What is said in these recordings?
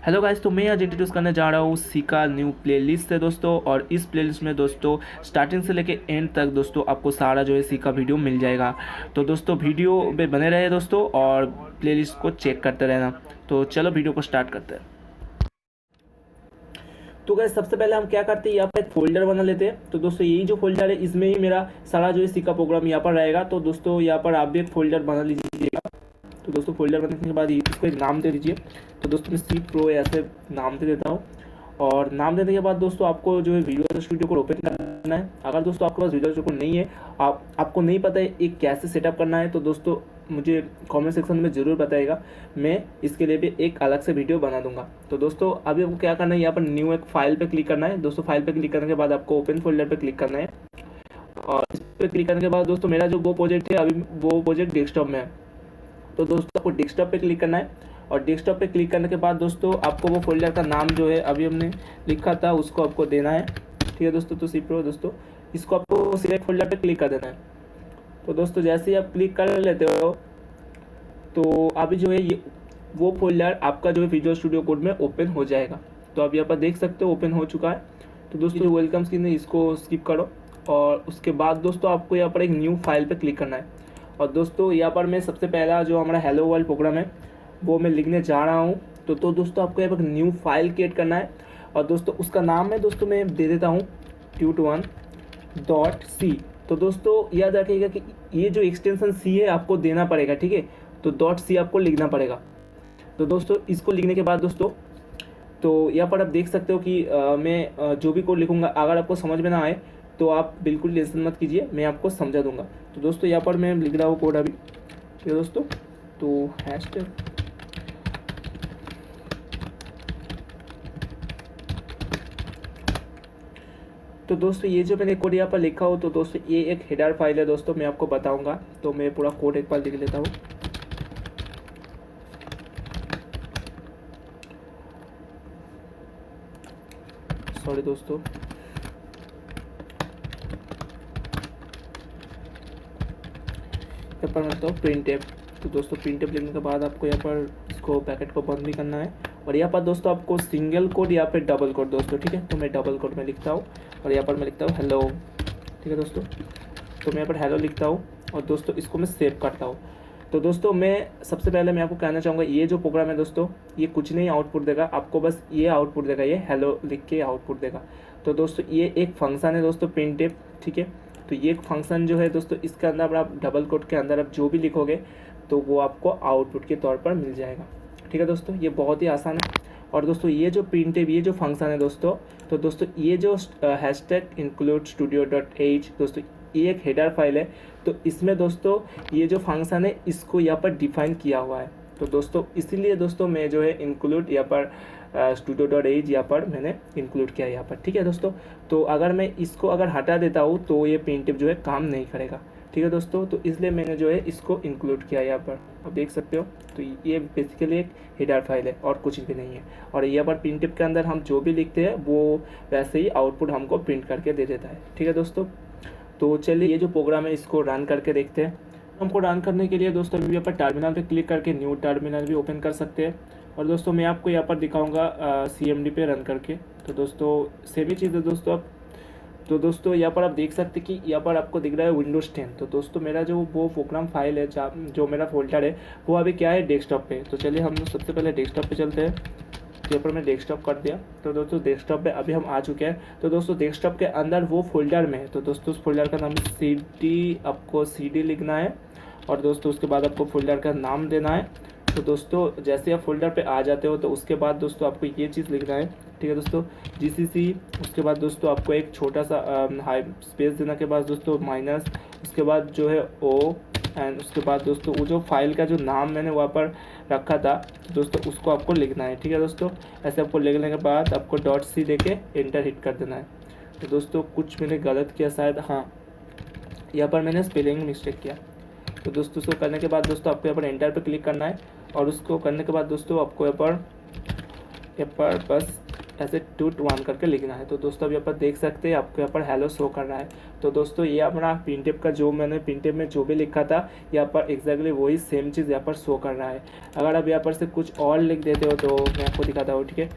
Hello guys, तो मैं आज इंट्रोड्यूस करने जा रहा हूँ सी का न्यू प्लेलिस्ट है दोस्तों। और इस प्लेलिस्ट में दोस्तों स्टार्टिंग से लेके एंड तक दोस्तों आपको सारा जो है सी का वीडियो मिल जाएगा। तो दोस्तों वीडियो में बने रहे दोस्तों और प्लेलिस्ट को चेक करते रहना। तो चलो वीडियो को स्टार्ट करते हैं। तो गाइस सबसे पहले हम क्या करते हैं, यहाँ पर एक फोल्डर बना लेते हैं। तो दोस्तों यही जो फोल्डर है इसमें ही मेरा सारा जो है सी का प्रोग्राम यहाँ पर रहेगा। तो दोस्तों यहाँ पर आप भी एक फोल्डर बना लीजिएगा। तो दोस्तों फोल्डर बनाने के बाद इसको एक नाम दे दीजिए। तो दोस्तों मैं सी प्रो ऐसे नाम दे देता हूँ। और नाम देने के बाद दोस्तों आपको जो है विजुअल स्टूडियो को ओपन करना है। अगर दोस्तों आपके पास विजुअल स्टूडियो नहीं है, आपको नहीं पता है एक कैसे सेटअप करना है, तो दोस्तों मुझे कमेंट सेक्शन में ज़रूर बताइएगा। मैं इसके लिए भी एक अलग से वीडियो बना दूंगा। तो दोस्तों अभी आपको क्या करना है, यहाँ पर न्यू एक फाइल पे क्लिक करना है। दोस्तों फाइल पे क्लिक करने के बाद आपको ओपन फोल्डर पे क्लिक करना है। और इस पर क्लिक करने के बाद दोस्तों मेरा जो वो प्रोजेक्ट है अभी वो प्रोजेक्ट डेस्कटॉप में है। तो दोस्तों आपको डेस्कटॉप पे क्लिक करना है। और डेस्कटॉप पे क्लिक करने के बाद दोस्तों आपको वो फोल्डर का नाम जो है अभी हमने लिखा था उसको आपको देना है। ठीक है दोस्तों, तो सी प्रो दोस्तों इसको आपको सिलेक्ट फोल्डर पे क्लिक कर देना है। तो दोस्तों जैसे ही आप क्लिक कर लेते हो तो अभी जो है ये वो फोल्डर आपका जो है विजुअल स्टूडियो कोड में ओपन हो जाएगा। तो आप यहाँ पर देख सकते हो ओपन हो चुका है। तो दोस्तों जो वेलकम स्क्रीन है इसको स्किप करो। और उसके बाद दोस्तों आपको यहाँ पर एक न्यू फाइल पे क्लिक करना है। और दोस्तों यहाँ पर मैं सबसे पहला जो हमारा हेलो वर्ल्ड प्रोग्राम है वो मैं लिखने जा रहा हूँ। तो दोस्तों आपको यहाँ पर न्यू फाइल क्रिएट करना है। और दोस्तों उसका नाम है दोस्तों मैं दे देता हूँ tut1.c। तो दोस्तों याद रखिएगा कि ये जो एक्सटेंशन सी है आपको देना पड़ेगा, ठीक है। तो .c आपको लिखना पड़ेगा। तो दोस्तों इसको लिखने के बाद दोस्तों तो यहाँ पर आप देख सकते हो कि मैं जो भी कोड लिखूँगा अगर आपको समझ में ना आए तो आप बिल्कुल टेंशन मत कीजिए, मैं आपको समझा दूंगा। तो दोस्तों यहाँ पर मैं लिख रहा हूँ कोड अभी, ठीक है दोस्तों। तो हैशटैग तो दोस्तों ये जो मैंने कोड यहाँ पर लिखा हो तो दोस्तों ये एक हेडर फाइल है दोस्तों, मैं आपको बताऊंगा। तो मैं पूरा कोड एक बार लिख लेता हूँ। सॉरी दोस्तों, यहाँ पर मैं लिखता हूँ प्रिंट एप। तो दोस्तों प्रिंट एप लिखने के बाद आपको यहाँ पर इसको पैकेट को बंद भी करना है। और यहाँ पर दोस्तों आपको सिंगल कोड यहाँ पे डबल कोड दोस्तों, ठीक है। तो मैं डबल कोड में लिखता हूँ और यहाँ पर मैं लिखता हूँ हेलो, ठीक है दोस्तों। तो मैं यहाँ पर हेलो लिखता हूँ और दोस्तों इसको मैं सेव करता हूँ। तो दोस्तों मैं सबसे पहले मैं आपको कहना चाहूँगा ये जो प्रोग्राम है दोस्तों ये कुछ नहीं आउटपुट देगा आपको, बस ये आउटपुट देगा, ये हेलो लिख के आउटपुट देगा। तो दोस्तों ये एक फंक्शन है दोस्तों प्रिंट एप, ठीक है। तो ये एक फंक्शन जो है दोस्तों इसके अंदर आप डबल कोट के अंदर आप जो भी लिखोगे तो वो आपको आउटपुट के तौर पर मिल जाएगा, ठीक है दोस्तों। ये बहुत ही आसान है। और दोस्तों ये जो प्रिंट है ये जो फंक्शन है दोस्तों, तो दोस्तों ये जो हैशटैग इंक्लूड स्टूडियो .h दोस्तों ये एक हेडर फाइल है। तो इसमें दोस्तों ये जो फंक्शन है इसको यहाँ पर डिफाइन किया हुआ है। तो दोस्तों इसीलिए दोस्तों मैं जो है इंक्लूड यहाँ पर studio.h यहाँ पर मैंने इंक्लूड किया यहाँ पर, ठीक है दोस्तों। तो अगर मैं इसको अगर हटा देता हूँ तो ये प्रिंट जो है काम नहीं करेगा, ठीक है दोस्तों। तो इसलिए मैंने जो है इसको इंक्लूड किया यहाँ पर, आप देख सकते हो। तो ये बेसिकली एक हेडर फाइल है और कुछ भी नहीं है। और यहाँ पर प्रिंट के अंदर हम जो भी लिखते हैं वो वैसे ही आउटपुट हमको प्रिंट करके दे देता है, ठीक है दोस्तों। तो चलिए ये जो प्रोग्राम है इसको रन करके देखते हैं। हमको रन करने के लिए दोस्तों अभी यहाँ पर टर्मिनल पे क्लिक करके न्यू टर्मिनल भी ओपन कर सकते हैं। और दोस्तों मैं आपको यहाँ पर दिखाऊंगा CMD पे रन करके। तो दोस्तों सेम ही चीज़ है दोस्तों अब। तो दोस्तों यहाँ पर आप देख सकते कि यहाँ पर आपको दिख रहा है विंडोज़ 10। तो दोस्तों मेरा जो वो प्रोग्राम फाइल है जो मेरा फोल्डर है वो अभी क्या है डेस्कटॉप पे। तो चलिए हम सबसे पहले डेस्कटॉप पे चलते हैं। तो यहाँ पर मैं डेस्कटॉप कर दिया। तो दोस्तों डेस्कटॉप पे अभी हम आ चुके हैं। तो दोस्तों डेस्कटॉप के अंदर वो फोल्डर में है। तो दोस्तों उस फोल्डर का नाम आपको CD लिखना है। और दोस्तों उसके बाद आपको फोल्डर का नाम देना है। तो दोस्तों जैसे आप फोल्डर पे आ जाते हो तो उसके बाद दोस्तों आपको ये चीज़ लिखना है, ठीक है दोस्तों, GCC। उसके बाद दोस्तों आपको एक छोटा सा हाई स्पेस देने के बाद दोस्तों माइनस, उसके बाद जो है O एंड उसके बाद दोस्तों वो जो फाइल का जो नाम मैंने वहाँ पर रखा था दोस्तों उसको आपको लिखना है, ठीक है दोस्तों। ऐसे आपको लिखने के बाद आपको .c देके एंटर हिट कर देना है। तो दोस्तों कुछ मैंने गलत किया शायद, हाँ यहाँ पर मैंने स्पेलिंग मिस्टेक किया। तो दोस्तों उसको करने के बाद दोस्तों आपको यहाँ पर एंटर पर क्लिक करना है। और उसको करने के बाद दोस्तों आपको यहाँ पर बस ऐसे टूट वन करके लिखना है। तो दोस्तों अब यहाँ पर देख सकते हैं आपको यहाँ पर हेलो शो कर रहा है। तो दोस्तों ये अपना प्रिंटफ का जो मैंने प्रिंटफ में जो भी लिखा था यहाँ पर एग्जैक्टली वही सेम चीज़ यहाँ पर शो कर रहा है। अगर आप यहाँ पर से कुछ और लिख देते हो तो मैं आपको दिखाता हूँ, ठीक है।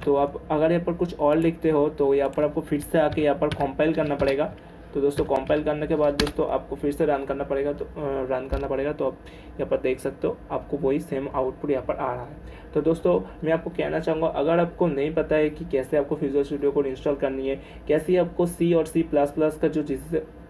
तो आप अगर यहाँ पर कुछ और लिखते हो तो यहाँ पर आपको फिर से आके यहाँ पर कंपाइल करना पड़ेगा। तो दोस्तों कंपाइल करने के बाद दोस्तों आपको फिर से रन करना पड़ेगा। तो आप यहाँ पर देख सकते हो आपको वही सेम आउटपुट यहाँ पर आ रहा है। तो दोस्तों मैं आपको कहना चाहूँगा, अगर आपको नहीं पता है कि कैसे आपको विजुअल स्टूडियो कोड इंस्टॉल करनी है, कैसे आपको सी और C++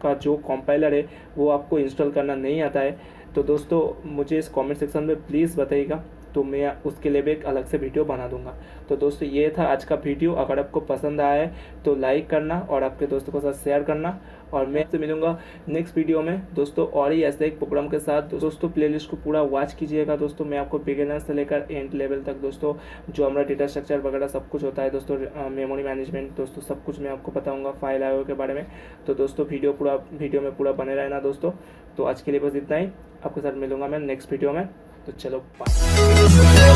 का जो कंपाइलर है वो आपको इंस्टॉल करना नहीं आता है, तो दोस्तों मुझे इस कमेंट सेक्शन में प्लीज़ बताइएगा, तो मैं उसके लिए भी एक अलग से वीडियो बना दूंगा। तो दोस्तों ये था आज का वीडियो। अगर आपको पसंद आया है तो लाइक करना और आपके दोस्तों के साथ शेयर करना, और मैं आपसे मिलूंगा नेक्स्ट वीडियो में दोस्तों और ही ऐसे एक प्रोग्राम के साथ। दोस्तों प्लेलिस्ट को पूरा वॉच कीजिएगा दोस्तों। मैं आपको बिगिनर से लेकर एंड लेवल तक दोस्तों जो हमारा डेटा स्ट्रक्चर वगैरह सब कुछ होता है दोस्तों, मेमोरी मैनेजमेंट दोस्तों सब कुछ मैं आपको बताऊँगा फाइल आईओ के बारे में। तो दोस्तों वीडियो में पूरा बने रहना दोस्तों। तो आज के लिए बस इतना ही, आपके साथ मिलूंगा मैं नेक्स्ट वीडियो में। तो चलो बाय।